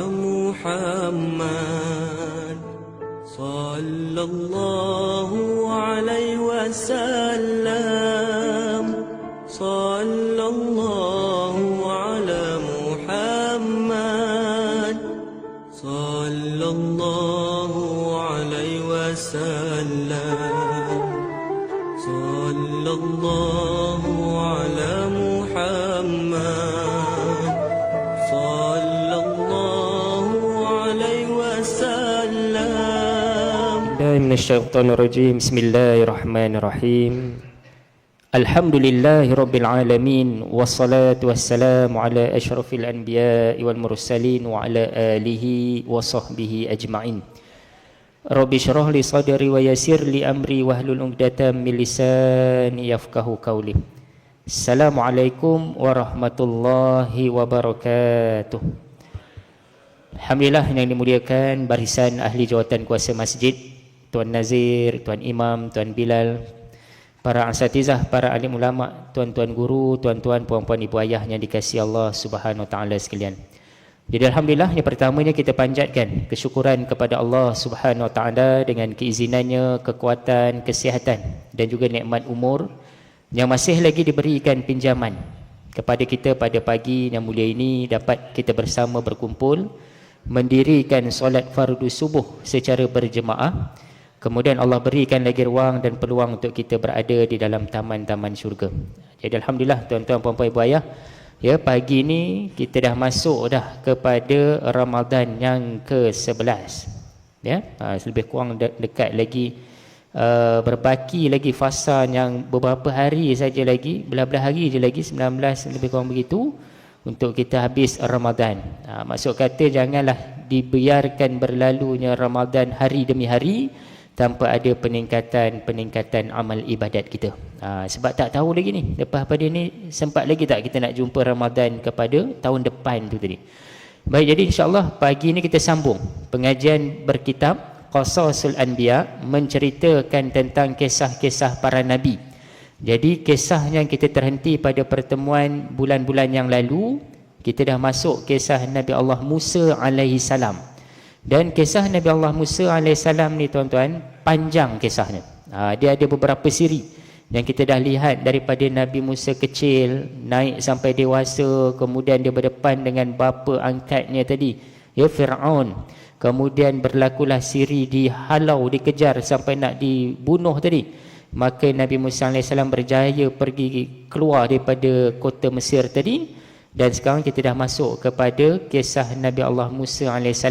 محمد صلى الله عليه وسلم صلى الله على محمد صلى الله عليه وسلم صلى الله على محمد صلى الله عليه وسلم. من الشيطان الرجيم. بسم الله الرحمن الرحيم. الحمد لله رب العالمين والصلاة والسلام على أشرف الأنبياء والمرسلين وعلى آله وصحبه أجمعين. رب اشرح لي صدري ويسر لي أمري واحلل عقدة من لساني يفقهوا قولي. Assalamualaikum warahmatullahi wabarakatuh. Alhamdulillah yang dimuliakan barisan ahli jawatan kuasa masjid, Tuan Nazir, Tuan Imam, Tuan Bilal, para asatizah, para alim ulama, tuan-tuan guru, tuan-tuan, puan-puan, ibu ayah yang dikasihi Allah Subhanahu Wa Taala sekalian. Jadi alhamdulillah, yang pertamanya kita panjatkan kesyukuran kepada Allah Subhanahu Wa Taala dengan keizinannya, kekuatan, kesihatan dan juga nikmat umur yang masih lagi diberikan pinjaman kepada kita pada pagi yang mulia ini, dapat kita bersama berkumpul mendirikan solat fardu subuh secara berjemaah. Kemudian Allah berikan lagi ruang dan peluang untuk kita berada di dalam taman-taman syurga. Jadi alhamdulillah tuan-tuan, puan-puan, ibu ayah, ya, pagi ini kita dah masuk dah kepada Ramadan yang ke-11. Ya, lebih kurang dekat lagi, berbaki lagi fasa yang beberapa hari saja lagi, belah-belah hari je lagi, 19 lebih kurang begitu, untuk kita habis Ramadan. Maksud kata janganlah dibiarkan berlalunya Ramadan hari demi hari tanpa ada peningkatan amal ibadat kita. Sebab tak tahu lagi ni, lepas pada ni sempat lagi tak kita nak jumpa Ramadan kepada tahun depan tu tadi. Baik, jadi insya-Allah pagi ni kita sambung pengajian berkitab Qasasul Anbiya, menceritakan tentang kisah-kisah para nabi. Jadi kisah yang kita terhenti pada pertemuan bulan-bulan yang lalu, kita dah masuk kisah Nabi Allah Musa alaihi salam. Dan kisah Nabi Allah Musa alaihi salam ni tuan-tuan, panjang kisahnya. Dia ada beberapa siri yang kita dah lihat, daripada Nabi Musa kecil naik sampai dewasa, kemudian dia berdepan dengan bapa angkatnya tadi, ya, Fir'aun. Kemudian berlakulah siri dihalau, dikejar sampai nak dibunuh tadi. Maka Nabi Musa AS berjaya pergi keluar daripada kota Mesir tadi. Dan sekarang kita dah masuk kepada kisah Nabi Allah Musa AS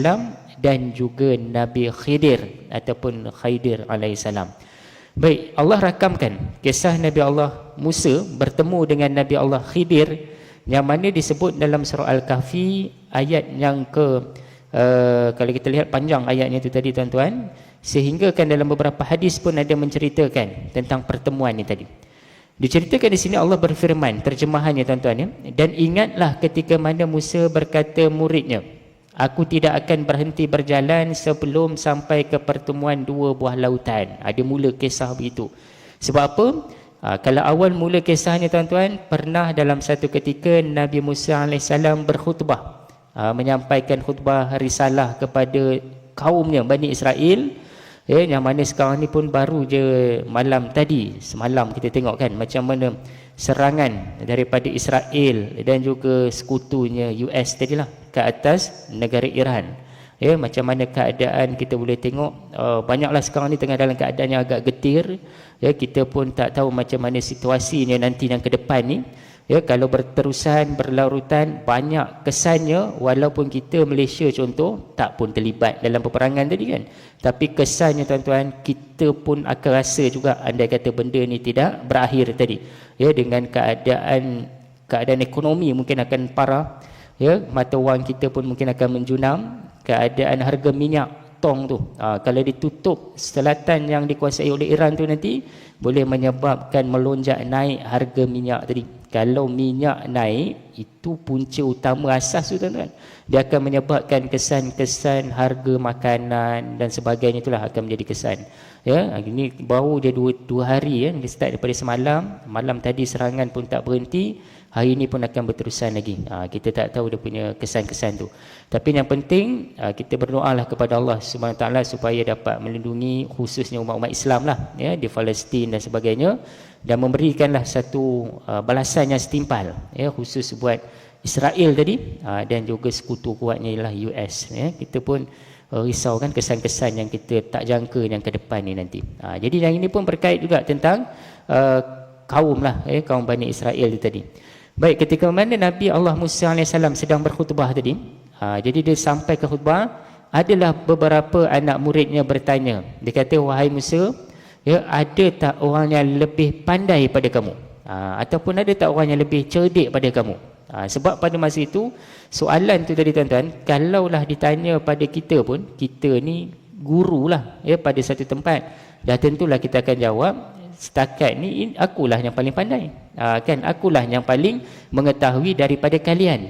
dan juga Nabi Khidir ataupun Khaidir AS. Baik, Allah rakamkan kisah Nabi Allah Musa bertemu dengan Nabi Allah Khidir, yang mana disebut dalam surah Al-Kahfi ayat yang kalau kita lihat panjang ayatnya itu tadi tuan-tuan, sehingga kan dalam beberapa hadis pun ada menceritakan tentang pertemuan ini tadi. Diceritakan di sini Allah berfirman, terjemahannya tuan-tuan, ya, dan ingatlah ketika mana Musa berkata muridnya, aku tidak akan berhenti berjalan sebelum sampai ke pertemuan dua buah lautan. Ada mula kisah begitu. Sebab apa? Kalau awal mula kisahnya tuan-tuan, pernah dalam satu ketika Nabi Musa AS berkhutbah, menyampaikan khutbah risalah kepada kaumnya Bani Israel, ya, yang mana sekarang ni pun baru je malam tadi, semalam kita tengok kan macam mana serangan daripada Israel dan juga sekutunya US tadilah ke atas negara Iran. Ya, macam mana keadaan kita boleh tengok, banyaklah sekarang ni tengah dalam keadaan yang agak getir. Ya, kita pun tak tahu macam mana situasinya nanti yang ke depan ni. Ya, kalau berterusan, berlarutan, banyak kesannya, walaupun kita Malaysia contoh tak pun terlibat dalam peperangan tadi kan, tapi kesannya tuan-tuan, kita pun akan rasa juga andai kata benda ni tidak berakhir tadi. Ya, dengan keadaan ekonomi mungkin akan parah, ya, mata wang kita pun mungkin akan menjunam, keadaan harga minyak tong tu, kalau ditutup selatan yang dikuasai oleh Iran tu, nanti boleh menyebabkan melonjak naik harga minyak tadi. Kalau minyak naik, itu punca utama asas tu tuan-tuan, dia akan menyebabkan kesan-kesan harga makanan dan sebagainya, itulah akan menjadi kesan. Ya, ini baru dia dua hari, ya, dia start daripada semalam, malam tadi serangan pun tak berhenti, hari ini pun akan berterusan lagi. Kita tak tahu dia punya kesan-kesan tu. Tapi yang penting kita berdoalah kepada Allah Subhanahu Wa Taala supaya dapat melindungi khususnya umat-umat Islam lah, ya, di Palestin dan sebagainya, dan memberikanlah satu balasan yang setimpal, ya, khusus buat Israel tadi, dan juga sekutu kuatnya ialah US, ya. Kita pun risau kan kesan-kesan yang kita tak jangka yang ke depan ni nanti. Jadi yang ini pun berkait juga tentang kaum lah, kaum Bani Israel itu tadi. Baik, ketika mana Nabi Allah Musa AS sedang berkhutbah tadi, jadi dia sampai ke khutbah, adalah beberapa anak muridnya bertanya. Dia kata, wahai Musa, ya, ada tak orang yang lebih pandai pada kamu? Ataupun ada tak orang yang lebih cerdik pada kamu? Sebab pada masa itu, soalan tu tadi tuan-tuan, kalaulah ditanya pada kita pun, kita ni guru lah, ya, pada satu tempat, dah tentulah kita akan jawab, setakat ni akulah yang paling pandai, kan, akulah yang paling mengetahui daripada kalian.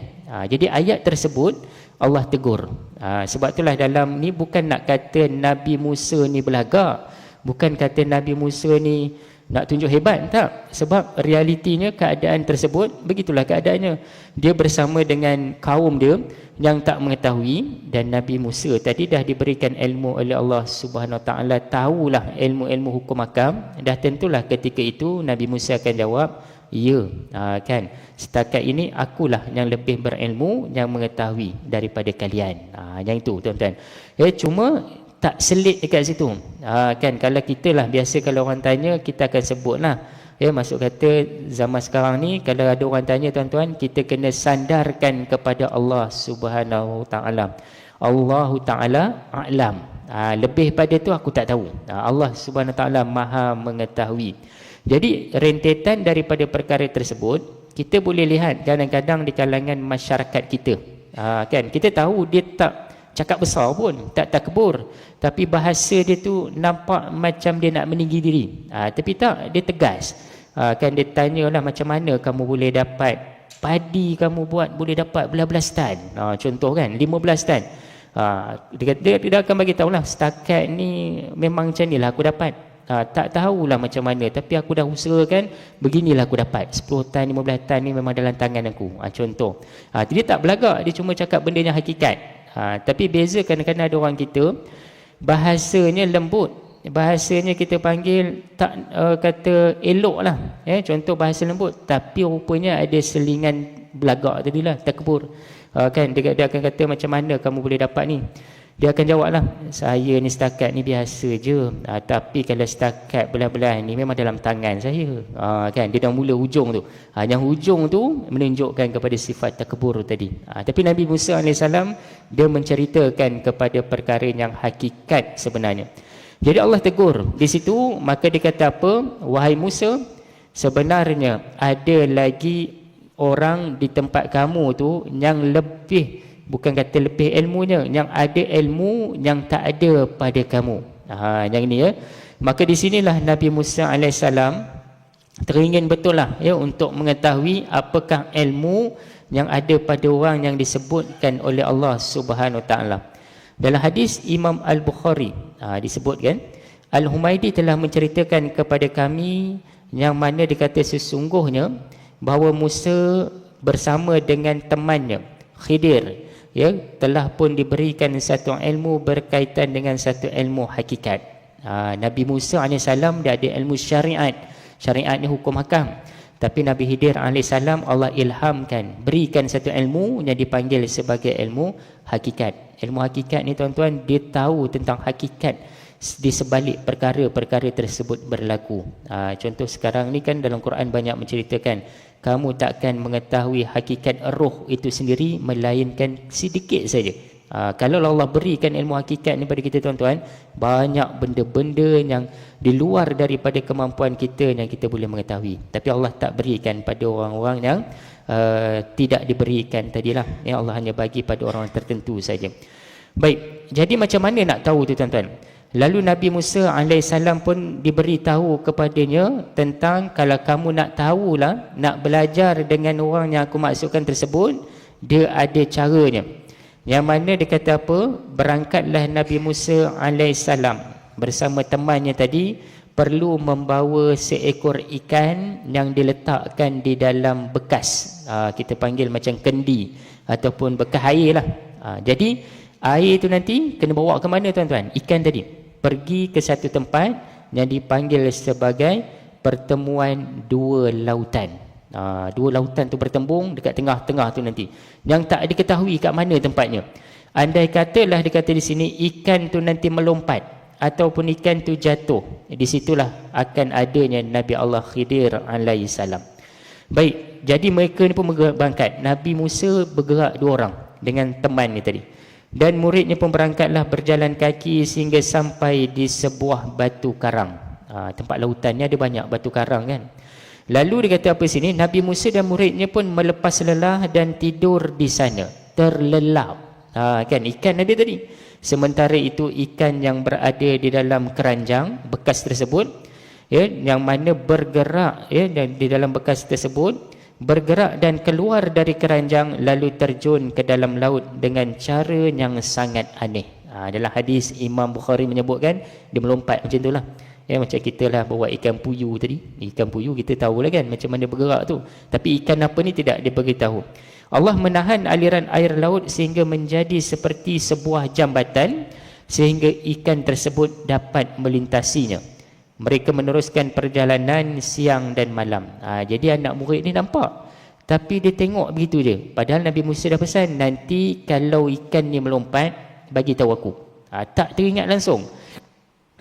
Jadi ayat tersebut Allah tegur. Sebab itulah dalam ni bukan nak kata Nabi Musa ni belagak, bukan kata Nabi Musa ni nak tunjuk hebat, tak. Sebab realitinya keadaan tersebut begitulah keadaannya. Dia bersama dengan kaum dia yang tak mengetahui, dan Nabi Musa tadi dah diberikan ilmu oleh Allah Subhanahu Wa Taala, tahulah ilmu-ilmu hukum hakam. Dah tentulah ketika itu Nabi Musa akan jawab, ya, kan, setakat ini akulah yang lebih berilmu, yang mengetahui daripada kalian. Yang itu tuan-tuan. Cuma tak selit dekat situ. Kan, kalau kita lah biasa kalau orang tanya kita akan sebut lah, ya, maksud kata zaman sekarang ni kalau ada orang tanya tuan-tuan, kita kena sandarkan kepada Allah Subhanahu Taala. Allahu Taala a'lam. Lebih pada tu aku tak tahu. Allah Subhanahu Taala Maha mengetahui. Jadi rentetan daripada perkara tersebut kita boleh lihat kadang-kadang di kalangan masyarakat kita. Kan, kita tahu dia tak cakap besar pun, tak takbur, tapi bahasa dia tu nampak macam dia nak meninggi diri, tapi tak, dia tegas. Kan, dia tanyalah macam mana kamu boleh dapat padi, kamu buat boleh dapat belas-belas tan, contoh kan, 15 tan. Dia akan bagi tahulah, setakat ni memang macam ni lah aku dapat, tak tahulah macam mana, tapi aku dah usahakan, beginilah aku dapat 10 tan, 15 tan ni memang dalam tangan aku, contoh. Dia tak belagak, dia cuma cakap benda yang hakikat. Tapi beza kadang-kadang ada orang kita bahasanya lembut, bahasanya kita panggil tak kata elok lah, contoh bahasa lembut, tapi rupanya ada selingan belagak tadilah, takbur. Kan, dia akan kata macam mana kamu boleh dapat ni, dia akan jawab lah, saya ni setakat ni biasa je, tapi kalau setakat belah-belah ni memang dalam tangan saya. Kan, dia dah mula hujung tu. Yang hujung tu menunjukkan kepada sifat takbur tadi. Tapi Nabi Musa AS dia menceritakan kepada perkara yang hakikat sebenarnya. Jadi Allah tegur di situ, maka dia kata apa? Wahai Musa, sebenarnya ada lagi orang di tempat kamu tu yang lebih, bukan kata lebih ilmunya, yang ada ilmu yang tak ada pada kamu. Yang ini, ya. Maka di sinilah Nabi Musa AS teringin betul lah, ya, untuk mengetahui apakah ilmu yang ada pada orang yang disebutkan oleh Allah Subhanahu Wa Taala. Dalam hadis Imam Al-Bukhari disebutkan, Al-Humaidi telah menceritakan kepada kami, yang mana dikata sesungguhnya bahawa Musa bersama dengan temannya Khidir, ya, telah pun diberikan satu ilmu berkaitan dengan satu ilmu hakikat. Nabi Musa AS dia ada ilmu syariat. Syariat ni hukum hakam. Tapi Nabi Khidir AS Allah ilhamkan, berikan satu ilmu yang dipanggil sebagai ilmu hakikat. Ilmu hakikat ni tuan-tuan, dia tahu tentang hakikat di sebalik perkara-perkara tersebut berlaku. Contoh sekarang ni kan dalam Quran banyak menceritakan, kamu takkan mengetahui hakikat roh itu sendiri melainkan sedikit saja. Kalau Allah berikan ilmu hakikat ni pada kita tuan-tuan, banyak benda-benda yang di luar daripada kemampuan kita yang kita boleh mengetahui. Tapi Allah tak berikan pada orang-orang yang tidak diberikan tadilah. Ya, Allah hanya bagi pada orang tertentu saja. Baik, jadi macam mana nak tahu tu tuan-tuan? Lalu Nabi Musa AS pun diberitahu kepadanya tentang, kalau kamu nak tahulah, nak belajar dengan orang yang aku maksudkan tersebut, dia ada caranya. Yang mana dia kata apa? Berangkatlah Nabi Musa AS bersama temannya tadi perlu membawa seekor ikan yang diletakkan di dalam bekas, kita panggil macam kendi ataupun bekas air lah. Jadi air tu nanti kena bawa ke mana tuan-tuan? Ikan tadi pergi ke satu tempat yang dipanggil sebagai pertemuan dua lautan. Dua lautan tu bertembung dekat tengah-tengah tu nanti, yang tak diketahui kat mana tempatnya. Andai katalah dikata di sini ikan tu nanti melompat ataupun ikan tu jatuh, di situlah akan adanya Nabi Allah Khidir alaihissalam. Baik, jadi mereka ni pun berangkat. Nabi Musa bergerak 2 orang dengan teman ni tadi, dan muridnya pun berangkatlah berjalan kaki sehingga sampai di sebuah batu karang. Tempat lautan ni ada banyak batu karang kan. Lalu dia kata apa sini, Nabi Musa dan muridnya pun melepas lelah dan tidur di sana, terlelap. Kan ikan ada tadi. Sementara itu ikan yang berada di dalam keranjang bekas tersebut, ya, yang mana bergerak, ya, di dalam bekas tersebut bergerak dan keluar dari keranjang lalu terjun ke dalam laut dengan cara yang sangat aneh. Dalam hadis Imam Bukhari menyebutkan dia melompat macam itulah. Ya, macam kita lah bawa ikan puyuh tadi. Ikan puyuh kita tahulah kan macam mana bergerak tu. Tapi ikan apa ni tidak dia beritahu. Allah menahan aliran air laut sehingga menjadi seperti sebuah jambatan sehingga ikan tersebut dapat melintasinya. Mereka meneruskan perjalanan siang dan malam. Jadi anak murid ni nampak, tapi dia tengok begitu je. Padahal Nabi Musa dah pesan, nanti kalau ikan ni melompat, bagi tahu aku. Tak teringat langsung.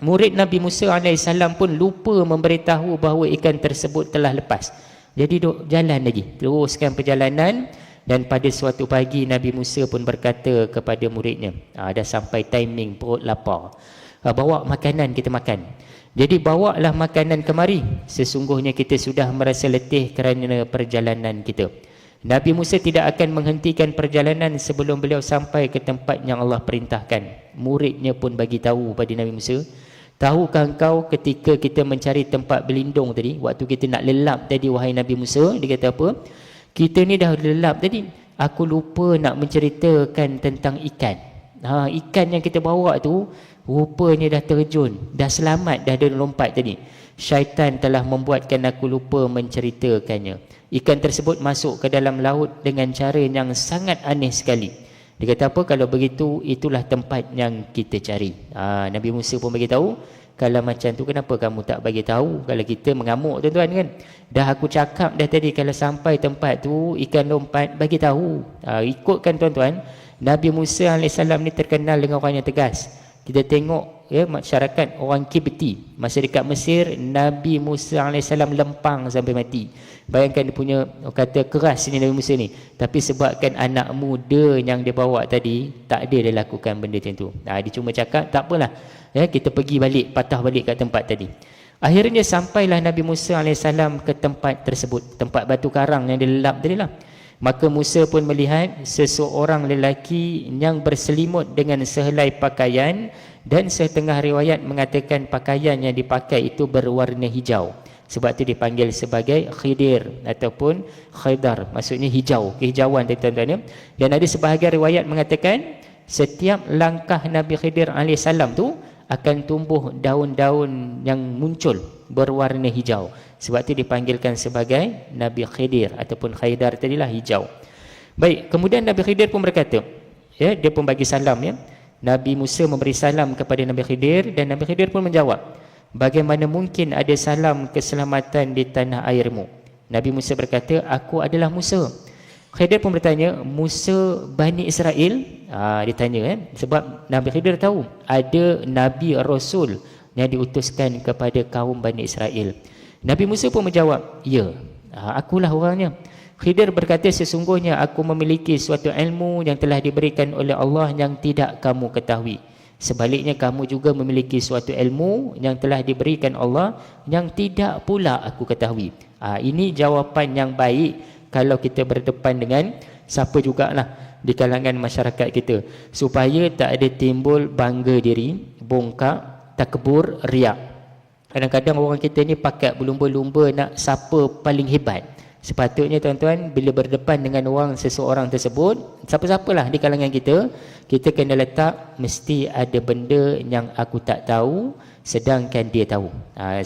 Murid Nabi Musa AS pun lupa memberitahu bahawa ikan tersebut telah lepas. Jadi duk jalan lagi, teruskan perjalanan. Dan pada suatu pagi Nabi Musa pun berkata kepada muridnya, dah sampai timing perut lapar, bawa makanan kita makan. Jadi bawalah makanan kemari, sesungguhnya kita sudah merasa letih kerana perjalanan kita. Nabi Musa tidak akan menghentikan perjalanan sebelum beliau sampai ke tempat yang Allah perintahkan. Muridnya pun bagi tahu pada Nabi Musa, tahukah engkau ketika kita mencari tempat berlindung tadi, waktu kita nak lelap tadi wahai Nabi Musa, dia kata apa? Kita ni dah lelap tadi, aku lupa nak menceritakan tentang ikan. Ikan yang kita bawa tu rupanya dah terjun, dah selamat, dah ada lompat tadi. Syaitan telah membuatkan aku lupa menceritakannya. Ikan tersebut masuk ke dalam laut dengan cara yang sangat aneh sekali. Dia kata apa? Kalau begitu, itulah tempat yang kita cari. Nabi Musa pun bagi tahu, kalau macam tu kenapa kamu tak bagi tahu? Kalau kita mengamuk tuan-tuan kan. Dah aku cakap dah tadi, kalau sampai tempat tu ikan lompat, bagi tahu. Ikutkan tuan-tuan, Nabi Musa AS ni terkenal dengan orang yang tegas. Kita tengok ya, masyarakat orang Kibti masa dekat Mesir, Nabi Musa AS lempang sampai mati. Bayangkan dia punya kata keras ni Nabi Musa ni, tapi sebabkan anak muda yang dia bawa tadi, tak ada dia lakukan benda macam tu. Dia cuma cakap tak apalah ya, kita pergi balik, patah balik kat tempat tadi. Akhirnya sampailah Nabi Musa AS ke tempat tersebut, tempat batu karang yang dilelap tadi lah. Maka Musa pun melihat seseorang lelaki yang berselimut dengan sehelai pakaian, dan setengah riwayat mengatakan pakaian yang dipakai itu berwarna hijau. Sebab itu dipanggil sebagai Khidir ataupun Khidar, maksudnya hijau, kehijauan tuan-tuan. Dan ada sebahagian riwayat mengatakan setiap langkah Nabi Khidir AS tu akan tumbuh daun-daun yang muncul berwarna hijau. Sebab itu dipanggilkan sebagai Nabi Khidir ataupun Khidar tadilah hijau. Baik, kemudian Nabi Khidir pun berkata, ya, dia pun bagi salam ya. Nabi Musa memberi salam kepada Nabi Khidir dan Nabi Khidir pun menjawab, bagaimana mungkin ada salam keselamatan di tanah airmu? Nabi Musa berkata, aku adalah Musa. Khidir pun bertanya, Musa Bani Israel? Ditanya kan, sebab Nabi Khidir tahu ada Nabi Rasul yang diutuskan kepada kaum Bani Israel. Nabi Musa pun menjawab, ya, akulah orangnya. Khidir berkata, sesungguhnya aku memiliki suatu ilmu yang telah diberikan oleh Allah yang tidak kamu ketahui. Sebaliknya kamu juga memiliki suatu ilmu yang telah diberikan Allah yang tidak pula aku ketahui. Ini jawapan yang baik kalau kita berdepan dengan siapa jugalah di kalangan masyarakat kita, supaya tak ada timbul bangga diri, bongkak, takbur, riak. Kadang-kadang orang kita ni pakat berlumba-lumba nak siapa paling hebat. Sepatutnya tuan-tuan, bila berdepan dengan seseorang tersebut, siapa-siapalah di kalangan kita, kita kena letak mesti ada benda yang aku tak tahu sedangkan dia tahu.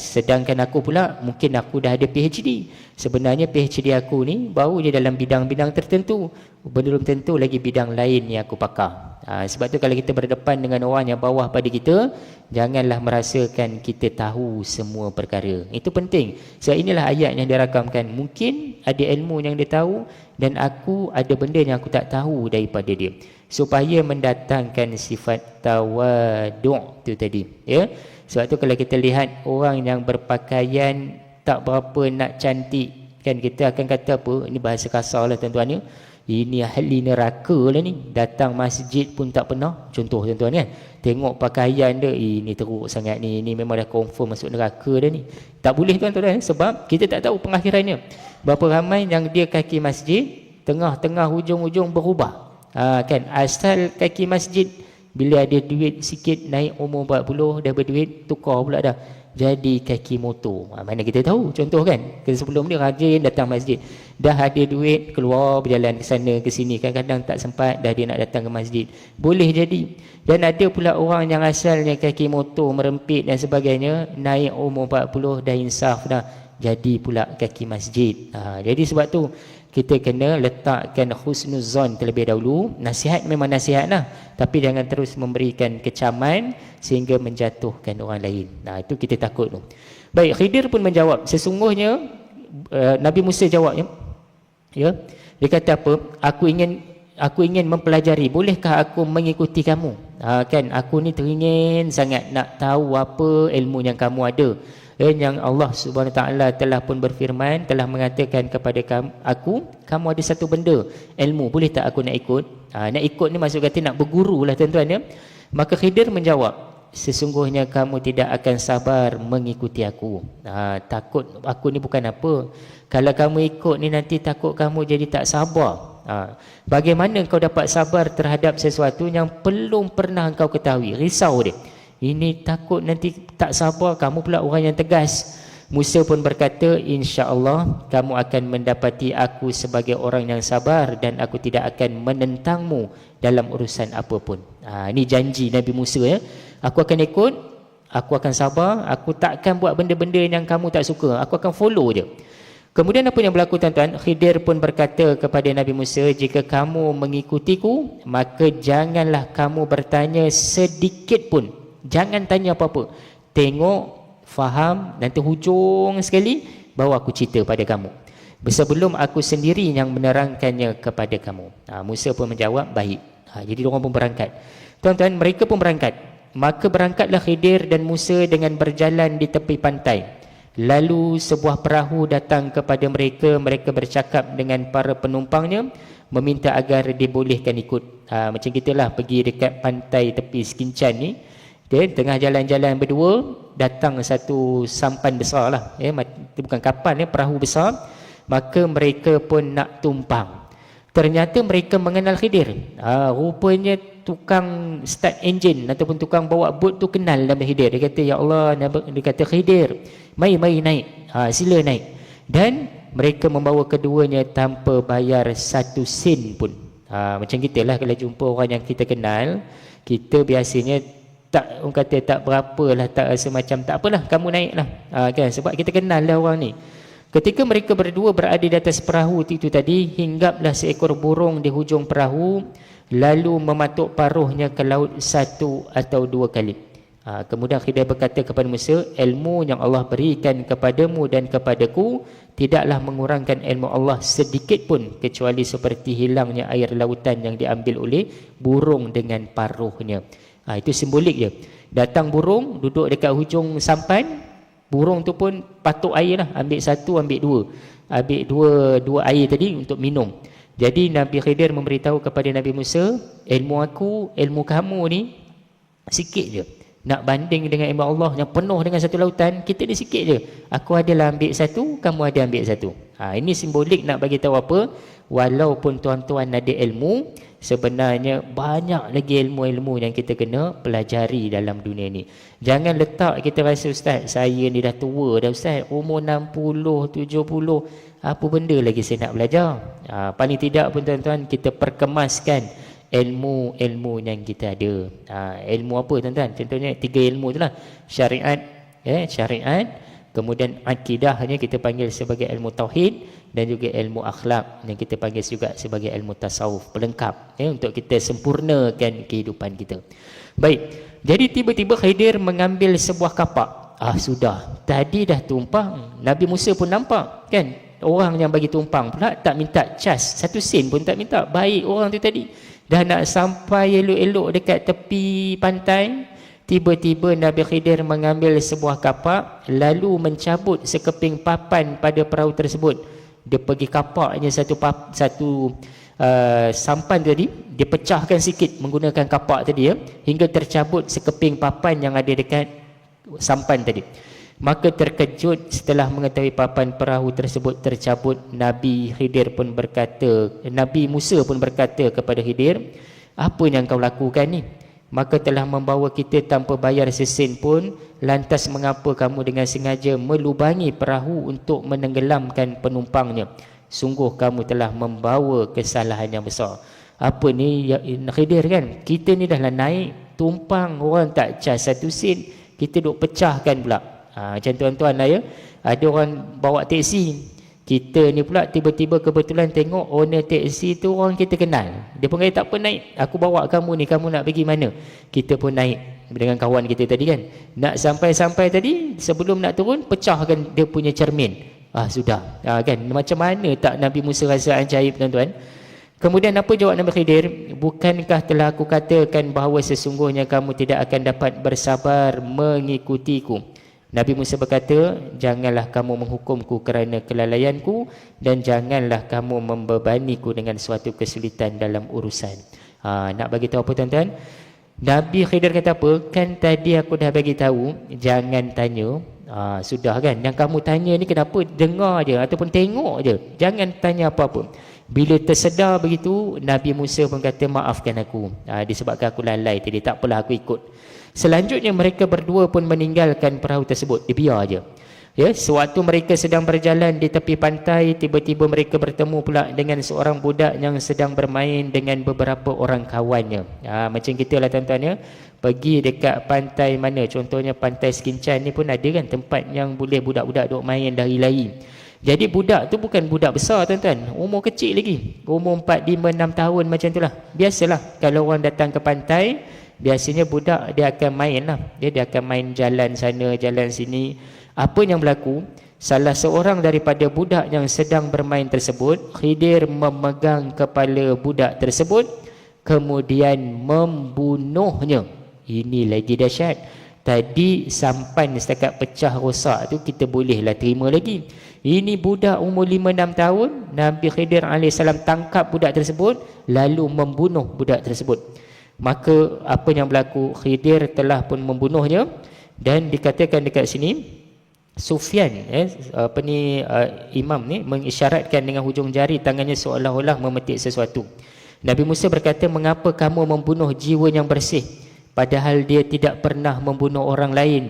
Sedangkan aku pula mungkin aku dah ada PhD. Sebenarnya PhD aku ni baru je dalam bidang-bidang tertentu, belum tentu lagi bidang lain yang aku pakar. Sebab tu kalau kita berdepan dengan orang yang bawah pada kita, janganlah merasakan kita tahu semua perkara. Itu penting. Sebab inilah ayat yang dirakamkan. Mungkin ada ilmu yang dia tahu dan aku ada benda yang aku tak tahu daripada dia. Supaya mendatangkan sifat tawadu' tu tadi. Ya. Sebab tu kalau kita lihat orang yang berpakaian tak berapa nak cantik, kan kita akan kata apa? Ini bahasa kasar lah tuan-tuan ya. Ini ahli neraka lah ni, datang masjid pun tak pernah. Contoh tuan-tuan kan, tengok pakaian dia, ini teruk sangat ni, ini memang dah confirm masuk neraka dah ni. Tak boleh tuan-tuan, sebab kita tak tahu pengakhirannya. Berapa ramai yang dia kaki masjid, tengah-tengah hujung-hujung berubah. Kan, asal kaki masjid, bila ada duit sikit, naik umur 40, dah berduit, tukar pula dah jadi kaki motor. Mana kita tahu, contoh kan, sebelum ni rajin datang masjid, dah ada duit, keluar berjalan ke sana ke sini, kadang-kadang tak sempat, dah dia nak datang ke masjid. Boleh jadi. Dan ada pula orang yang asalnya kaki motor merempit dan sebagainya, naik umur 40 dah insaf dah, jadi pula kaki masjid. Jadi sebab tu kita kena letakkan husnuzon terlebih dahulu. Nasihat memang nasihat lah, tapi jangan terus memberikan kecaman sehingga menjatuhkan orang lain. Itu kita takut tu. Baik, Khidir pun menjawab. Sesungguhnya Nabi Musa jawab ya. Dia kata apa? Aku ingin mempelajari. Bolehkah aku mengikuti kamu? Kan aku ni teringin sangat nak tahu apa ilmu yang kamu ada. Yang Allah Subhanahu Wa Taala telah pun berfirman, telah mengatakan kepada kamu ada satu benda, ilmu, boleh tak aku nak ikut? Nak ikut ni maksud kata nak berguru lah tuan-tuan ya. Maka Khidir menjawab, sesungguhnya kamu tidak akan sabar mengikuti aku. Takut aku ni bukan apa. Kalau kamu ikut ni nanti takut kamu jadi tak sabar. Bagaimana kau dapat sabar terhadap sesuatu yang belum pernah kau ketahui? Risau dia. Ini takut nanti tak sabar, kamu pula orang yang tegas. Musa pun berkata, insya-Allah kamu akan mendapati aku sebagai orang yang sabar dan aku tidak akan menentangmu dalam urusan apapun. Ini janji Nabi Musa ya. Aku akan ikut, aku akan sabar, aku takkan buat benda-benda yang kamu tak suka, aku akan follow je. Kemudian apa yang berlaku tuan-tuan? Khidir pun berkata kepada Nabi Musa, jika kamu mengikutiku, maka janganlah kamu bertanya sedikit pun. Jangan tanya apa-apa. Tengok, faham, nanti hujung sekali baru aku cerita pada kamu. Sebelum aku sendiri yang menerangkannya kepada kamu. Musa pun menjawab, baik. Jadi diorang pun berangkat. Tuan-tuan, mereka pun berangkat. Maka berangkatlah Khidir dan Musa dengan berjalan di tepi pantai. Lalu sebuah perahu datang kepada mereka. Mereka bercakap dengan para penumpangnya, meminta agar dibolehkan ikut. Macam gitulah pergi dekat pantai tepi Sekincan ni. Tengah jalan-jalan berdua, datang satu sampan besar lah, bukan kapal, perahu besar. Maka mereka pun nak tumpang. Ternyata mereka mengenal Khidir. Rupanya tukang start engine ataupun tukang bawa bot tu kenal nama Khidir. Dia kata, ya Allah, dia kata, Khidir, mari naik, sila naik. Dan mereka membawa keduanya tanpa bayar satu sen pun. Macam kita lah kalau jumpa orang yang kita kenal, kita biasanya tak, orang kata tak berapa lah, tak rasa macam tak apalah, kamu naik lah, kan? Sebab kita kenal lah orang ni. Ketika mereka berdua berada di atas perahu itu tadi, hinggaplah seekor burung di hujung perahu, lalu mematuk paruhnya ke laut 1 atau 2 kali. Kemudian Khidir berkata kepada Musa, ilmu yang Allah berikan kepadamu dan kepadaku tidaklah mengurangkan ilmu Allah sedikit pun, kecuali seperti hilangnya air lautan yang diambil oleh burung dengan paruhnya. Itu simbolik je. Datang burung, duduk dekat hujung sampan, burung tu pun patuk air lah, ambil 1, ambil 2, ambil dua air tadi untuk minum. Jadi Nabi Khidir memberitahu kepada Nabi Musa, ilmu aku, ilmu kamu ni sikit je. Nak banding dengan ilmu Allah yang penuh dengan satu lautan, kita ni sikit je. Aku adalah ambil 1, kamu ada ambil 1. Ini simbolik nak bagi tahu apa? Walaupun tuan-tuan ada ilmu, sebenarnya banyak lagi ilmu-ilmu yang kita kena pelajari dalam dunia ni. Jangan letak kita rasa, ustaz, saya ni dah tua dah ustaz, umur 60, 70, apa benda lagi saya nak belajar? Paling tidak pun tuan-tuan, kita perkemaskan ilmu-ilmu yang kita ada. Ilmu apa tuan-tuan? Contohnya 3 ilmu itulah. Syariat, syariat, kemudian akidahnya kita panggil sebagai ilmu tauhid, dan juga ilmu akhlak yang kita panggil juga sebagai ilmu tasawuf, pelengkap untuk kita sempurnakan kehidupan kita. Baik, jadi tiba-tiba Khidir mengambil sebuah kapak. Sudah, tadi dah tumpang, Nabi Musa pun nampak kan, orang yang bagi tumpang pula tak minta cas, 1 sen pun tak minta. Baik orang tu tadi, dah nak sampai elok-elok dekat tepi pantai, tiba-tiba Nabi Khidir mengambil sebuah kapak, lalu mencabut sekeping papan pada perahu tersebut. Dia pergi kapaknya satu sampan tadi, dia pecahkan sikit menggunakan kapak tadi hingga tercabut sekeping papan yang ada dekat sampan tadi. Maka terkejut setelah mengetahui papan perahu tersebut tercabut, Nabi Musa pun berkata kepada Khidir, apa yang kau lakukan ni? Maka telah membawa kita tanpa bayar sesen pun, lantas mengapa kamu dengan sengaja melubangi perahu untuk menenggelamkan penumpangnya? Sungguh kamu telah membawa kesalahan yang besar. Apa ni Khidir kan? Kita ni dah lah naik, tumpang, orang tak cas 1 sen, kita duk pecahkan pula. Macam tuan-tuan lah ada orang bawa teksi, kita ni pula tiba-tiba kebetulan tengok owner teksi tu orang kita kenal. Dia pun kata tak apa, naik, aku bawa kamu ni, kamu nak pergi mana? Kita pun naik dengan kawan kita tadi kan. Nak sampai-sampai tadi, sebelum nak turun, pecahkan dia punya cermin. Sudah, kan, macam mana tak Nabi Musa rasa ajaib tuan-tuan. Kemudian apa jawab Nabi Khidir? Bukankah telah aku katakan bahawa sesungguhnya kamu tidak akan dapat bersabar mengikutiku? Nabi Musa berkata, janganlah kamu menghukumku kerana kelalaianku, dan janganlah kamu membebaniku dengan suatu kesulitan dalam urusan. Nak bagi tahu apa tuan-tuan? Nabi Khidir kata apa? Kan tadi aku dah bagi tahu, jangan tanya. Sudah kan, yang kamu tanya ni kenapa? Dengar je ataupun tengok je, jangan tanya apa-apa. Bila tersedar begitu, Nabi Musa pun kata, maafkan aku, disebabkan aku lalai tadi, tak apalah aku ikut. Selanjutnya mereka berdua pun meninggalkan perahu tersebut. Dia biar je. Sewaktu mereka sedang berjalan di tepi pantai, tiba-tiba mereka bertemu pula dengan seorang budak yang sedang bermain dengan beberapa orang kawannya. Macam kita lah tuan-tuan pergi dekat pantai mana, contohnya pantai Sekincan ni pun ada kan tempat yang boleh budak-budak duk main lari-lari. Jadi budak tu bukan budak besar tuan-tuan, umur kecil lagi, umur 4, 5, 6 tahun macam tu lah. Biasalah kalau orang datang ke pantai, biasanya budak dia akan main lah. Dia akan main jalan sana, jalan sini. Apa yang berlaku? Salah seorang daripada budak yang sedang bermain tersebut, Khidir memegang kepala budak tersebut, kemudian membunuhnya. Ini lagi dahsyat. Tadi sampan setakat pecah rosak tu kita bolehlah terima lagi. Ini budak umur 5-6 tahun, Nabi Khidir AS tangkap budak tersebut, lalu membunuh budak tersebut. Maka apa yang berlaku? Khidir telah pun membunuhnya, dan dikatakan dekat sini Sufyan imam ni mengisyaratkan dengan hujung jari tangannya seolah-olah memetik sesuatu. Nabi Musa berkata, mengapa kamu membunuh jiwa yang bersih padahal dia tidak pernah membunuh orang lain?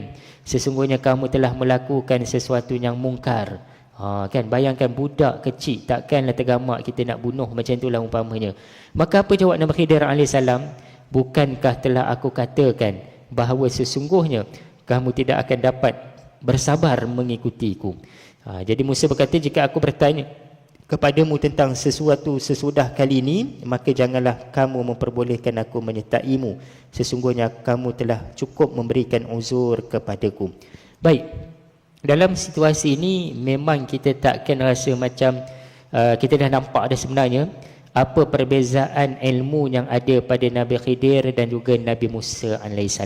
Sesungguhnya kamu telah melakukan sesuatu yang mungkar. Kan, bayangkan budak kecil, takkanlah tergamak kita nak bunuh, macam itulah umpamanya. Maka apa jawab Nabi Khidir AS? Bukankah telah aku katakan bahawa sesungguhnya kamu tidak akan dapat bersabar mengikutiku? Jadi Musa berkata, jika aku bertanya kepadamu tentang sesuatu sesudah kali ini, maka janganlah kamu memperbolehkan aku menyertaimu. Sesungguhnya kamu telah cukup memberikan uzur kepadaku. Baik, dalam situasi ini memang kita takkan rasa macam kita dah nampak dah sebenarnya apa perbezaan ilmu yang ada pada Nabi Khidir dan juga Nabi Musa AS.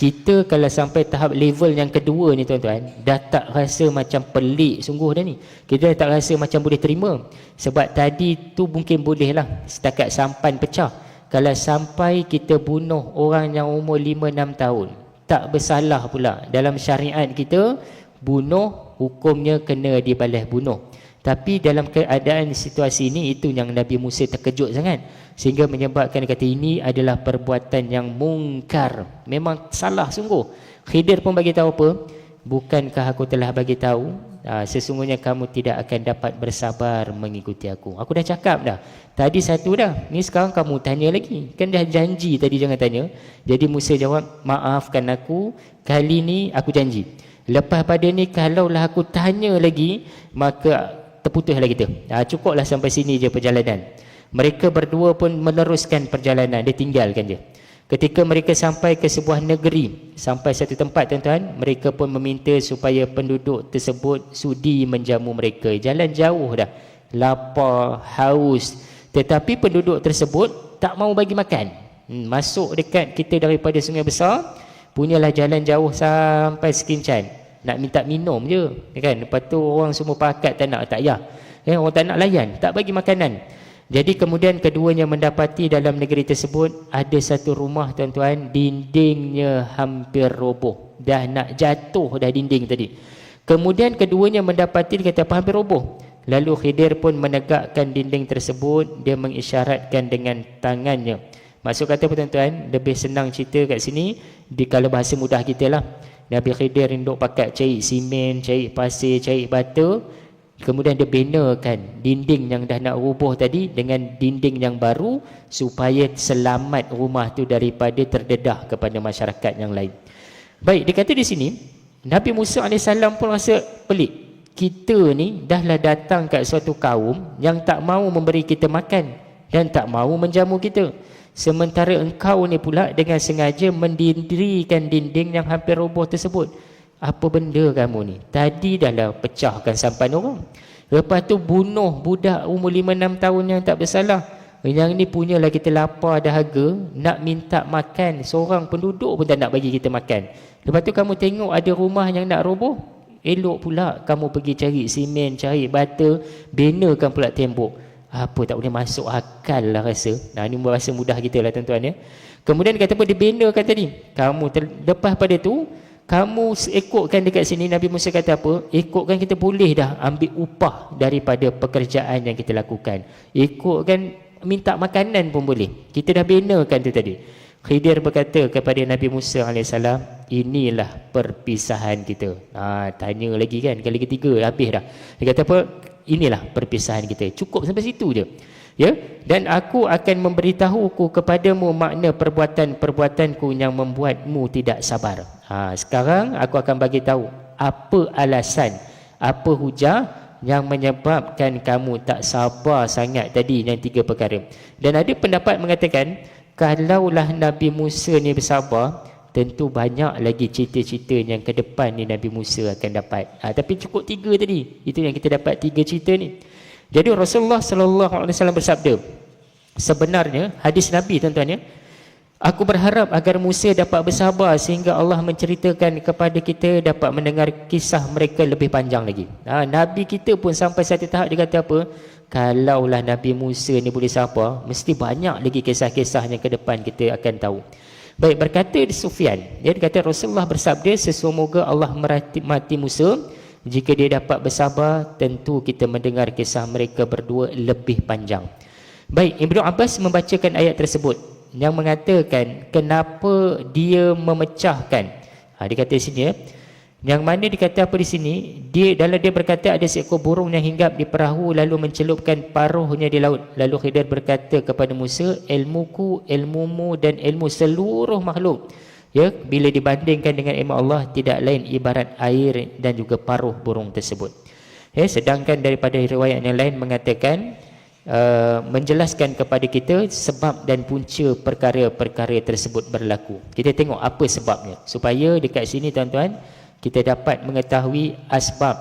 Kita kalau sampai tahap level yang kedua ni tuan-tuan, dah tak rasa macam pelik sungguh dah ni. Kita dah tak rasa macam boleh terima. Sebab tadi tu mungkin boleh lah setakat sampan pecah. Kalau sampai kita bunuh orang yang umur 5-6 tahun, tak bersalah pula. Dalam syariat kita, bunuh hukumnya kena dibalas bunuh. Tapi dalam keadaan situasi ini, itu yang Nabi Musa terkejut sangat, sehingga menyebabkan kata ini adalah perbuatan yang mungkar. Memang salah sungguh. Khidir pun bagi tahu apa? Bukankah aku telah bagi tahu Sesungguhnya kamu tidak akan dapat bersabar mengikuti aku. Aku dah cakap dah. Tadi satu dah. Ni sekarang kamu tanya lagi. Kan dah janji tadi jangan tanya. Jadi Musa jawab, maafkan aku. Kali ni aku janji. Lepas pada ni kalaulah aku tanya lagi, maka terputuslah kita. Cukuplah sampai sini je perjalanan. Mereka berdua pun meneruskan perjalanan. Dia tinggalkan je. Ketika mereka sampai ke sebuah negeri, sampai satu tempat tuan-tuan, mereka pun meminta supaya penduduk tersebut sudi menjamu mereka. Jalan jauh dah, lapar, haus. Tetapi penduduk tersebut tak mau bagi makan. Masuk dekat kita daripada Sungai Besar, punyalah jalan jauh sampai sekincan. Nak minta minum je, kan? Lepas tu orang semua pakat tak nak, tak payah. Orang tak nak layan, tak bagi makanan. Jadi kemudian keduanya mendapati dalam negeri tersebut ada satu rumah tuan-tuan, dindingnya hampir roboh. Dah nak jatuh dah dinding tadi. Kemudian keduanya mendapati, dia kata apa, hampir roboh. Lalu Khidir pun menegakkan dinding tersebut, dia mengisyaratkan dengan tangannya. Maksud kata apa tuan-tuan? Lebih senang cerita kat sini, kalau bahasa mudah kita lah. Nabi Khidir duduk pakat cari simen, cari pasir, cari batu. Kemudian dia benakan dinding yang dah nak rubuh tadi dengan dinding yang baru supaya selamat rumah tu daripada terdedah kepada masyarakat yang lain. Baik, dia kata di sini, Nabi Musa AS pun rasa pelik. Kita ni dahlah datang kat suatu kaum yang tak mahu memberi kita makan dan tak mahu menjamu kita. Sementara engkau ni pula dengan sengaja mendirikan dinding yang hampir roboh tersebut. Apa benda kamu ni? Tadi dah lah pecahkan sampan orang. Lepas tu bunuh budak umur 5-6 tahun yang tak bersalah. Yang ni punyalah kita lapar dahaga, nak minta makan. Seorang penduduk pun tak nak bagi kita makan. Lepas tu kamu tengok ada rumah yang nak roboh, elok pula kamu pergi cari simen, cari bata, benakan pula tembok. Apa tak boleh masuk akal lah rasa. Ni rasa mudah kita lah tuan-tuan ya. Kemudian kata apa, dia benakan tadi. Lepas pada tu, kamu ikutkan dekat sini, Nabi Musa kata apa? Ikutkan, kita boleh dah ambil upah daripada pekerjaan yang kita lakukan. Ikutkan, minta makanan pun boleh. Kita dah benakan tu tadi. Khidir berkata kepada Nabi Musa AS, inilah perpisahan kita. Tanya lagi kan, kali ketiga habis dah. Dia kata apa? Inilah perpisahan kita. Cukup sampai situ je. Ya, dan aku akan memberitahuku kepadamu makna perbuatan-perbuatanku yang membuatmu tidak sabar. Sekarang aku akan bagi tahu apa alasan, apa hujah yang menyebabkan kamu tak sabar sangat tadi yang 3 perkara. Dan ada pendapat mengatakan kalaulah Nabi Musa ni bersabar, tentu banyak lagi cerita-cerita yang ke depan ni Nabi Musa akan dapat. Tapi cukup 3 tadi. Itu yang kita dapat 3 cerita ni. Jadi Rasulullah SAW bersabda, sebenarnya hadis Nabi tuan-tuan ya, aku berharap agar Musa dapat bersabar sehingga Allah menceritakan kepada kita dapat mendengar kisah mereka lebih panjang lagi. Nabi kita pun sampai satu tahap dia kata apa? Kalaulah Nabi Musa ni boleh sabar, mesti banyak lagi kisah-kisah yang ke depan kita akan tahu. Baik, berkata Sufyan, dia kata Rasulullah bersabda, semoga Allah merahmati Musa. Jika dia dapat bersabar, tentu kita mendengar kisah mereka berdua lebih panjang. Baik, Ibnu Abbas membacakan ayat tersebut yang mengatakan kenapa dia memecahkan. Dia kata di sini ya, yang mana dikata apa di sini, dia berkata ada seekor burung yang hinggap di perahu lalu mencelupkan paruhnya di laut. Lalu Khidir berkata kepada Musa, ilmuku, ilmumu dan ilmu seluruh makhluk, ya, bila dibandingkan dengan ilmu Allah tidak lain ibarat air dan juga paruh burung tersebut. Sedangkan daripada riwayat yang lain mengatakan menjelaskan kepada kita sebab dan punca perkara-perkara tersebut berlaku. Kita tengok apa sebabnya supaya dekat sini tuan-tuan kita dapat mengetahui asbab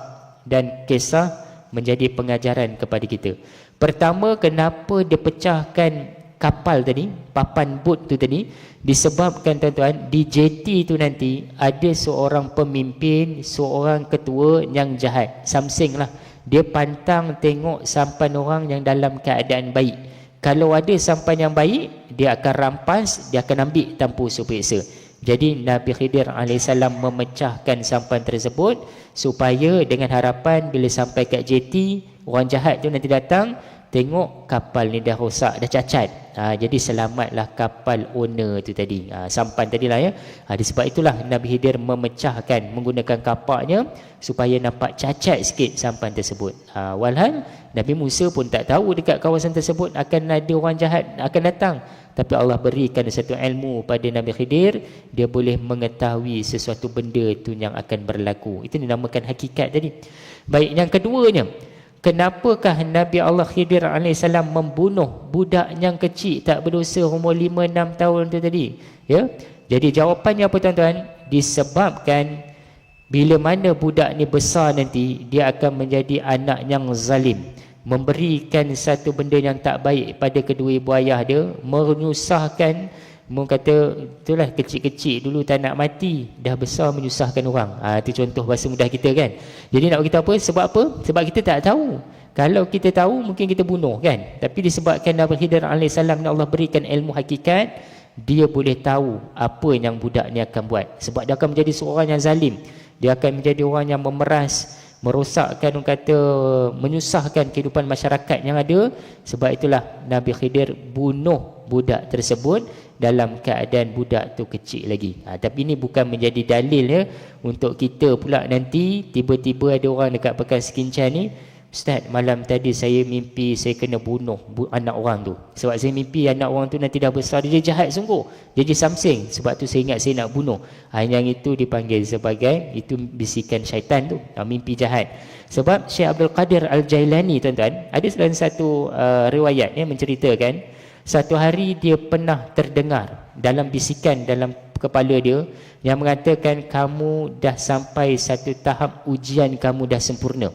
dan kisah menjadi pengajaran kepada kita. Pertama, kenapa dia pecahkan kapal tadi, papan bot tu tadi, disebabkan tuan-tuan di jeti tu nanti ada seorang pemimpin, seorang ketua yang jahat, samsing lah. Dia pantang tengok sampan orang yang dalam keadaan baik. Kalau ada sampan yang baik, dia akan rampas, dia akan ambil tanpa usaha peksa. Jadi Nabi Khidir AS memecahkan sampan tersebut supaya dengan harapan bila sampai kat jeti, orang jahat tu nanti datang, tengok kapal ni dah rosak, dah cacat. Jadi selamatlah kapal owner tu tadi, sampan tadilah ya. Sebab itulah Nabi Khidir memecahkan menggunakan kapaknya supaya nampak cacat sikit sampan tersebut. Walhal Nabi Musa pun tak tahu dekat kawasan tersebut akan ada orang jahat akan datang. Tapi Allah berikan satu ilmu pada Nabi Khidir, dia boleh mengetahui sesuatu benda tu yang akan berlaku. Itu dinamakan hakikat tadi. Baik, yang keduanya, kenapakah Nabi Allah Khidir AS membunuh budak yang kecil tak berdosa umur 5-6 tahun tu tadi? Ya. Jadi jawapannya apa tuan-tuan? Disebabkan bila mana budak ni besar nanti, dia akan menjadi anak yang zalim, memberikan satu benda yang tak baik pada kedua ibu ayah dia, menyusahkan. Mereka kata itulah kecil-kecil dulu tak nak mati, dah besar menyusahkan orang. Itu contoh bahasa mudah kita kan. Jadi nak kita apa? Sebab apa? Sebab kita tak tahu. Kalau kita tahu mungkin kita bunuh kan. Tapi disebabkan Nabi Khidir AS Allah berikan ilmu hakikat, dia boleh tahu apa yang budak ni akan buat. Sebab dia akan menjadi seorang yang zalim. Dia akan menjadi orang yang memeras, merosakkan, orang kata menyusahkan kehidupan masyarakat yang ada. Sebab itulah Nabi Khidir bunuh budak tersebut dalam keadaan budak tu kecil lagi. Tapi ini bukan menjadi dalil ya untuk kita pula nanti tiba-tiba ada orang dekat Pekan Sekinchan ni, Ustaz, malam tadi saya mimpi saya kena bunuh anak orang tu. Sebab saya mimpi anak orang tu nanti dah besar, dia jahat sungguh, dia je samsing, sebab tu saya ingat saya nak bunuh. Yang itu dipanggil sebagai, itu bisikan syaitan tu, mimpi jahat. Sebab Syekh Abdul Qadir Al-Jailani tuan-tuan, ada salah satu riwayat yang menceritakan satu hari dia pernah terdengar dalam bisikan dalam kepala dia yang mengatakan, kamu dah sampai satu tahap ujian, kamu dah sempurna.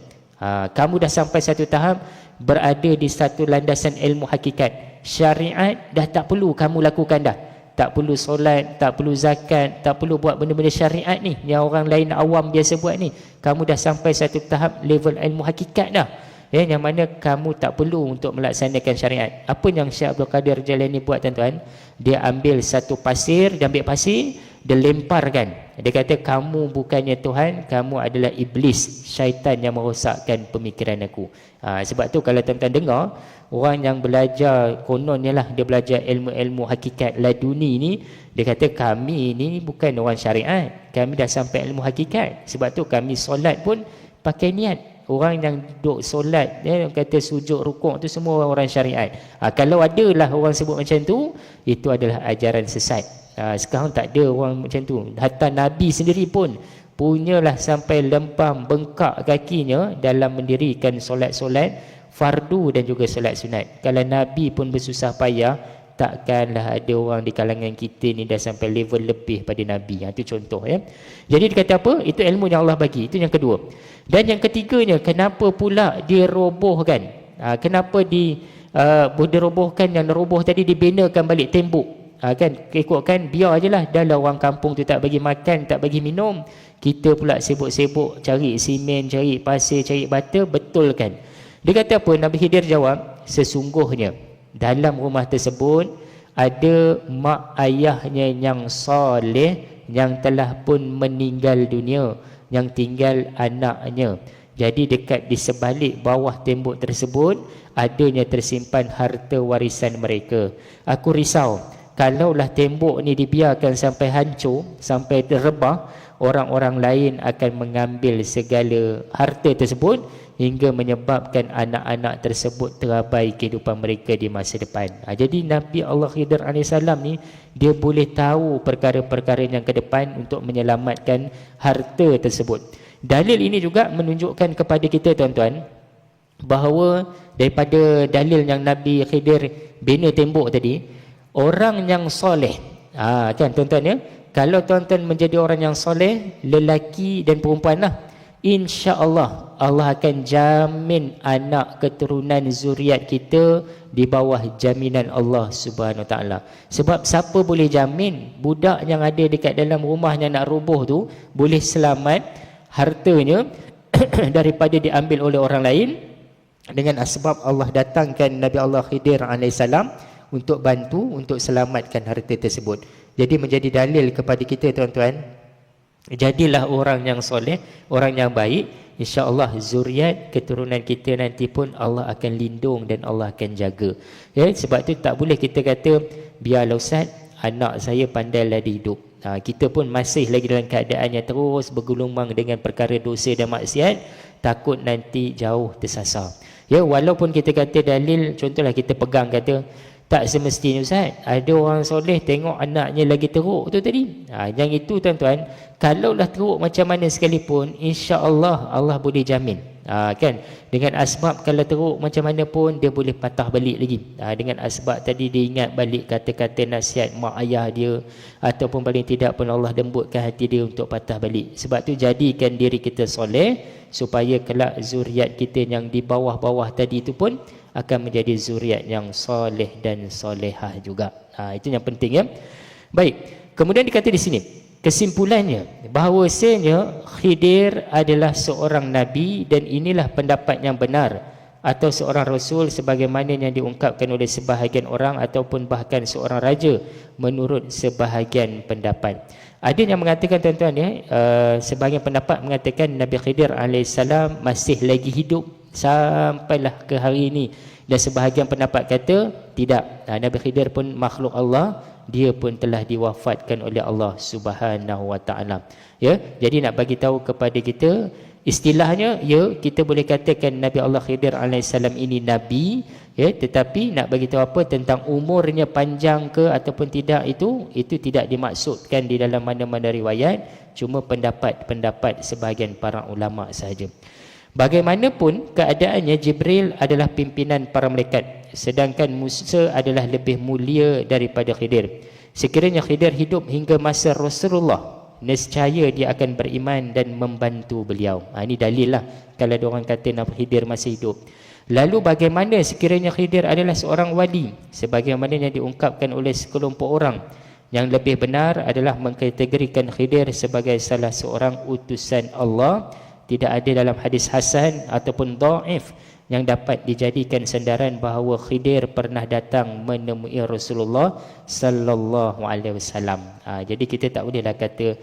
Kamu dah sampai satu tahap berada di satu landasan ilmu hakikat. Syariat dah tak perlu kamu lakukan dah. Tak perlu solat, tak perlu zakat, tak perlu buat benda-benda syariat ni yang orang lain awam biasa buat ni. Kamu dah sampai satu tahap level ilmu hakikat dah. Yang mana kamu tak perlu untuk melaksanakan syariat. Apa yang Syekh Abdul Qadir Jalani buat tuan-tuan? Dia ambil satu pasir, dia ambil pasir, dia lemparkan. Dia kata, kamu bukannya Tuhan, kamu adalah iblis, syaitan yang merosakkan pemikiran aku. Sebab tu kalau tuan-tuan dengar, orang yang belajar, kononnya lah dia belajar ilmu-ilmu hakikat laduni ni, dia kata kami ni bukan orang syariat, kami dah sampai ilmu hakikat. Sebab tu kami solat pun pakai niat. Orang yang duduk solat, kata sujud, rukuk tu semua orang syariat. Kalau adalah orang sebut macam tu, itu adalah ajaran sesat. Sekarang tak ada orang macam tu. Hatta Nabi sendiri pun punyalah sampai lempam bengkak kakinya dalam mendirikan solat-solat fardu dan juga solat sunat. Kalau Nabi pun bersusah payah, takkanlah ada orang di kalangan kita ni dah sampai level lebih pada Nabi. Itu contoh ya. Jadi dia kata apa? Itu ilmu yang Allah bagi. Itu yang kedua. Dan yang ketiganya, kenapa pula dia robohkan? Kenapa dirobohkan? Yang roboh tadi dibinakan balik tembok. Kan ikutkan biar je lah, dah lah orang kampung tu tak bagi makan, tak bagi minum, kita pula sibuk-sibuk cari simen, cari pasir, cari bata, betul kan? Dia kata apa? Nabi Khidir jawab, sesungguhnya dalam rumah tersebut ada mak ayahnya yang soleh yang telah pun meninggal dunia, yang tinggal anaknya. Jadi dekat di sebalik bawah tembok tersebut adanya tersimpan harta warisan mereka. Aku risau kalaulah tembok ni dibiarkan sampai hancur, sampai terrebah, orang-orang lain akan mengambil segala harta tersebut hingga menyebabkan anak-anak tersebut terabai kehidupan mereka di masa depan. Jadi Nabi Allah Khidir AS ni, dia boleh tahu perkara-perkara yang ke depan untuk menyelamatkan harta tersebut. Dalil ini juga menunjukkan kepada kita tuan-tuan, bahawa daripada dalil yang Nabi Khidir bina tembok tadi, orang yang soleh, kan tuan-tuan ya, kalau tuan-tuan menjadi orang yang soleh, lelaki dan perempuan lah, insya-Allah Allah akan jamin anak keturunan zuriat kita di bawah jaminan Allah Subhanahu Wa Taala. Sebab siapa boleh jamin budak yang ada dekat dalam rumah yang nak roboh tu boleh selamat hartanya daripada diambil oleh orang lain, dengan sebab Allah datangkan Nabi Allah Khidir alaihissalam untuk bantu, untuk selamatkan harta tersebut. Jadi menjadi dalil kepada kita tuan-tuan, Jadilah orang yang soleh, orang yang baik, insya-Allah zuriat keturunan kita nanti pun Allah akan lindung dan Allah akan jaga. Ya, sebab tu tak boleh kita kata biarlah Ustaz, anak saya pandailah dia hidup. Kita pun masih lagi dalam keadaan yang terus bergulung dengan perkara dosa dan maksiat, takut nanti jauh tersasar. Ya, walaupun kita kata dalil, contohlah kita pegang kata tak semestinya Ustaz, ada orang soleh tengok anaknya lagi teruk tu tadi. Yang itu tuan-tuan, kalaulah teruk macam mana sekalipun, insya-Allah Allah boleh jamin. Kan, dengan asbab kalau teruk macam mana pun dia boleh patah balik lagi. Dengan asbab tadi dia ingat balik kata-kata nasihat mak ayah dia, ataupun paling tidak pun Allah lembutkan hati dia untuk patah balik. Sebab tu jadikan diri kita soleh, supaya kelak zuriat kita yang di bawah-bawah tadi itu pun akan menjadi zuriat yang soleh dan solehah juga. Itu yang penting ya. Baik, kemudian dikata di sini, kesimpulannya bahawasanya Khidir adalah seorang nabi, dan inilah pendapat yang benar atau seorang rasul sebagaimana yang diungkapkan oleh sebahagian orang ataupun bahkan seorang raja menurut sebahagian pendapat. Ada yang mengatakan tuan-tuan ya, sebahagian pendapat mengatakan Nabi Khidir alaihissalam masih lagi hidup sampailah ke hari ini, dan sebahagian pendapat kata tidak, Nabi Khidir pun makhluk Allah, dia pun telah diwafatkan oleh Allah Subhanahu wa taala. Ya, jadi nak bagi tahu kepada kita, istilahnya ya kita boleh katakan Nabi Allah Khidir alaihissalam ini nabi, ya, tetapi nak bagi tahu apa tentang umurnya panjang ke ataupun tidak, itu tidak dimaksudkan di dalam mana-mana riwayat, cuma pendapat-pendapat sebahagian para ulama sahaja. Bagaimanapun keadaannya, Jibril adalah pimpinan para malaikat, sedangkan Musa adalah lebih mulia daripada Khidir. Sekiranya Khidir hidup hingga masa Rasulullah, nescaya dia akan beriman dan membantu beliau. Ini dalil lah kalau ada orang kata Nabi Khidir masih hidup. Lalu bagaimana sekiranya Khidir adalah seorang wali, sebagaimana yang diungkapkan oleh sekelompok orang? Yang lebih benar adalah mengkategorikan Khidir sebagai salah seorang utusan Allah. Tidak ada dalam hadis hasan ataupun dhaif yang dapat dijadikan sandaran bahawa Khidir pernah datang menemui Rasulullah sallallahu alaihi wasallam. Jadi kita tak bolehlah kata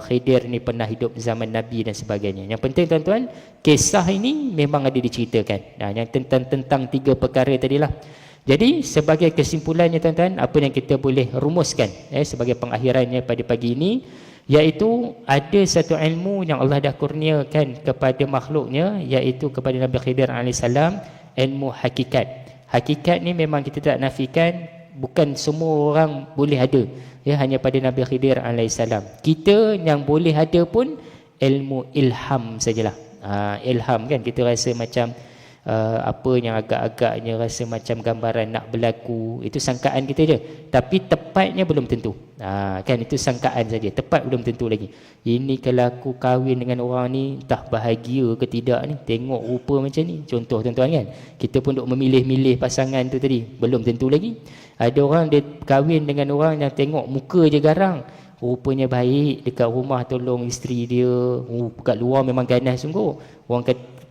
Khidir ni pernah hidup zaman Nabi dan sebagainya. Yang penting tuan-tuan, kisah ini memang ada diceritakan. Yang tentang tiga perkara tadilah. Jadi sebagai kesimpulannya tuan-tuan, apa yang kita boleh rumuskan sebagai pengakhirannya pada pagi ini, iaitu ada satu ilmu yang Allah dah kurniakan kepada makhluknya, iaitu kepada Nabi Khidir alaihissalam, ilmu hakikat. Hakikat ni memang kita tak nafikan, bukan semua orang boleh ada, ya, hanya pada Nabi Khidir alaihissalam. Kita yang boleh ada pun ilmu ilham sajalah. Ilham kan, kita rasa macam apa yang agak-agaknya rasa macam gambaran nak berlaku, itu sangkaan kita je, tapi tepatnya belum tentu. Kan, itu sangkaan saja, tepat belum tentu lagi. Ini kalau aku kahwin dengan orang ni, entah bahagia ke tidak ni, tengok rupa macam ni. Contoh tuan-tuan kan, kita pun duk memilih-milih pasangan tu tadi, belum tentu lagi. Ada orang dia kahwin dengan orang yang tengok muka je garang, rupanya baik, dekat rumah tolong isteri dia, kat luar memang ganas sungguh, orang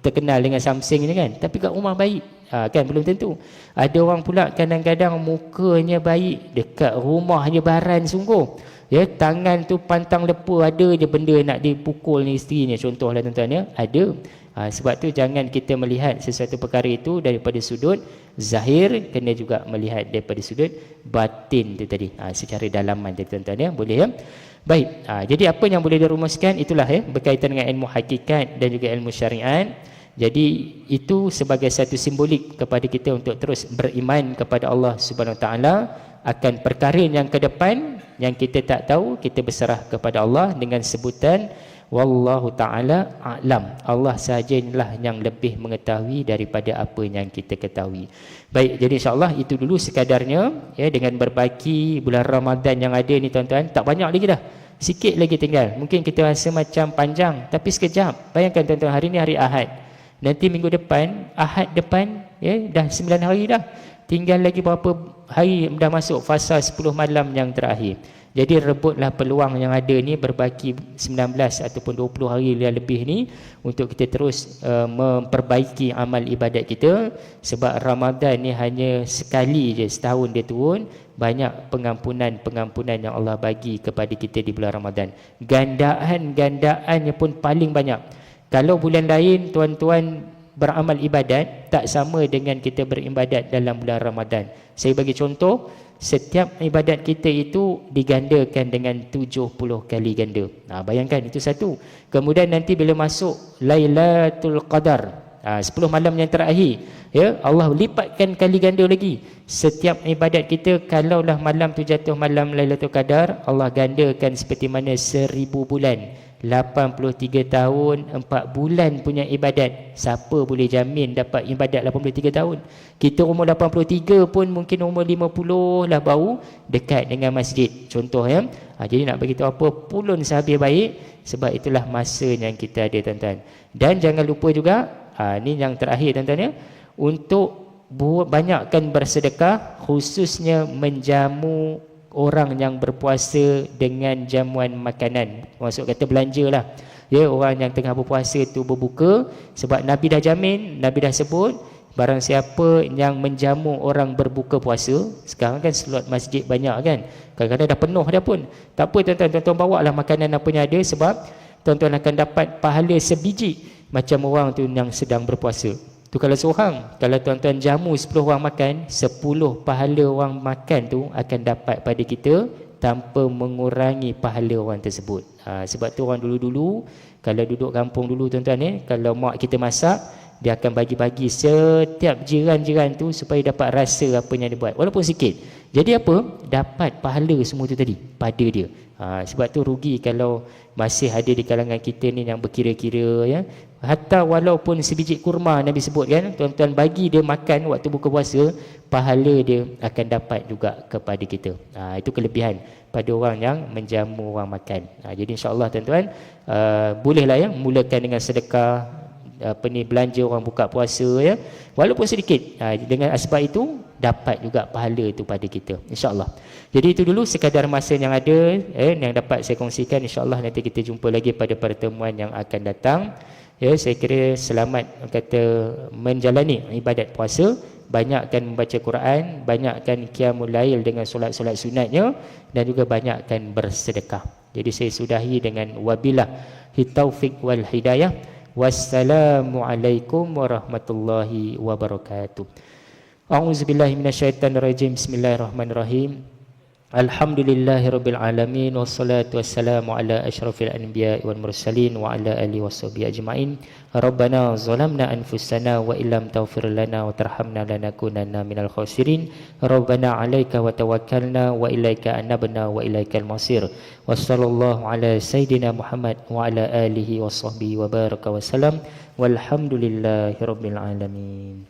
terkenal dengan something ni kan, tapi kat rumah baik, kan belum tentu. Ada orang pula kadang-kadang mukanya baik, dekat rumahnya baran sungguh, ya, tangan tu pantang lepa, ada je benda nak dipukul ni isterinya, contohlah tuan-tuan ya, ada. Sebab tu jangan kita melihat sesuatu perkara itu daripada sudut zahir, kena juga melihat daripada sudut batin tu tadi, secara dalaman tu tuan-tuan ya, boleh ya. Baik, jadi apa yang boleh dirumuskan itulah ya, berkaitan dengan ilmu hakikat dan juga ilmu syariat. Jadi itu sebagai satu simbolik kepada kita untuk terus beriman kepada Allah Subhanahu Wa Taala akan perkara yang ke depan yang kita tak tahu, kita berserah kepada Allah dengan sebutan wallahu taala a'lam. Allah sahajalah yang lebih mengetahui daripada apa yang kita ketahui. Baik, jadi insya-Allah itu dulu sekadarnya ya, dengan berbaki bulan Ramadan yang ada ni tuan-tuan, tak banyak lagi dah. Sikit lagi tinggal. Mungkin kita rasa macam panjang, tapi sekejap. Bayangkan tuan-tuan, hari ni hari Ahad. Nanti minggu depan, Ahad depan, ya, dah 9 hari dah. Tinggal lagi berapa hari dah masuk fasa 10 malam yang terakhir. Jadi rebutlah peluang yang ada ni, berbaki 19 ataupun 20 hari yang lebih ni untuk kita terus memperbaiki amal ibadat kita. Sebab Ramadan ni hanya sekali je setahun dia turun. Banyak pengampunan yang Allah bagi kepada kita di bulan Ramadan. Gandaannya pun paling banyak. Kalau bulan lain tuan-tuan beramal ibadat tak sama dengan kita beribadat dalam bulan Ramadan. Saya bagi contoh, setiap ibadat kita itu digandakan dengan 70 kali ganda. Bayangkan itu satu. Kemudian nanti bila masuk Lailatul Qadar, 10 malam yang terakhir, ya, Allah lipatkan kali ganda lagi. Setiap ibadat kita, kalaulah malam tu jatuh malam Lailatul Qadar, Allah gandakan seperti mana 1000 bulan, 83 tahun 4 bulan punya ibadat. Siapa boleh jamin dapat ibadat 83 tahun? Kita umur 83 pun mungkin umur 50 lah baru dekat dengan masjid, contoh ya. Jadi nak beritahu apa, pulun sehabis baik. Sebab itulah masa yang kita ada, tuan-tuan. Dan jangan lupa juga, ni yang terakhir tuan-tuan ya, untuk banyakkan bersedekah, khususnya menjamu orang yang berpuasa dengan jamuan makanan. Maksud kata belanja lah, ya, orang yang tengah berpuasa tu berbuka. Sebab Nabi dah jamin, Nabi dah sebut, barang siapa yang menjamu orang berbuka puasa. Sekarang kan slot masjid banyak kan, kadang-kadang dah penuh dah pun. Tak apa tuan-tuan, tuan-tuan bawa lah makanan apa yang ada. Sebab tuan-tuan akan dapat pahala sebiji macam orang tu yang sedang berpuasa. Tu kalau seorang, kalau tuan-tuan jamu 10 orang makan, 10 pahala orang makan tu akan dapat pada kita tanpa mengurangi pahala orang tersebut. Sebab tu orang dulu-dulu, kalau duduk kampung dulu tuan-tuan kalau mak kita masak, dia akan bagi-bagi setiap jiran-jiran tu supaya dapat rasa apa yang dia buat, walaupun sikit. Jadi apa? Dapat pahala semua tu tadi pada dia. Sebab tu rugi kalau masih ada di kalangan kita ni yang berkira-kira ya. Hatta walaupun sebiji kurma Nabi sebut kan, tuan-tuan bagi dia makan waktu buka puasa, pahala dia akan dapat juga kepada kita. Itu kelebihan pada orang yang menjamu orang makan. Jadi insya-Allah tuan-tuan bolehlah ya mulakan dengan sedekah, belanja orang buka puasa ya, walaupun sedikit. Dengan sebab itu dapat juga pahala itu pada kita, insya-Allah. Jadi itu dulu sekadar masa yang ada yang dapat saya kongsikan. Insya-Allah nanti kita jumpa lagi pada pertemuan yang akan datang. Ya, saya kira selamat kata menjalani ibadat puasa, banyakkan membaca Quran, banyakkan qiyamul lail dengan solat-solat sunatnya, dan juga banyakkan bersedekah. Jadi saya sudahi dengan wabillahi taufik wal hidayah. Wassalamualaikum warahmatullahi wabarakatuh. A'udzubillahi minasyaitonirrajim. Bismillahirrahmanirrahim. Alhamdulillahirabbil alamin, wassalatu wassalamu ala asyrafil anbiya'i wal mursalin wa ala alihi washabihi ajmain. Rabbana zalamna anfusana wa illam taghfir lana wa tarhamna lanakunanna minal khasirin. Rabbana 'alaika wa tawakkalna wa ilaika anabna wa ilaikal masir. Wassallallahu ala sayidina Muhammad wa ala alihi washabihi wa baraka wasallam. Walhamdulillahirabbil alamin.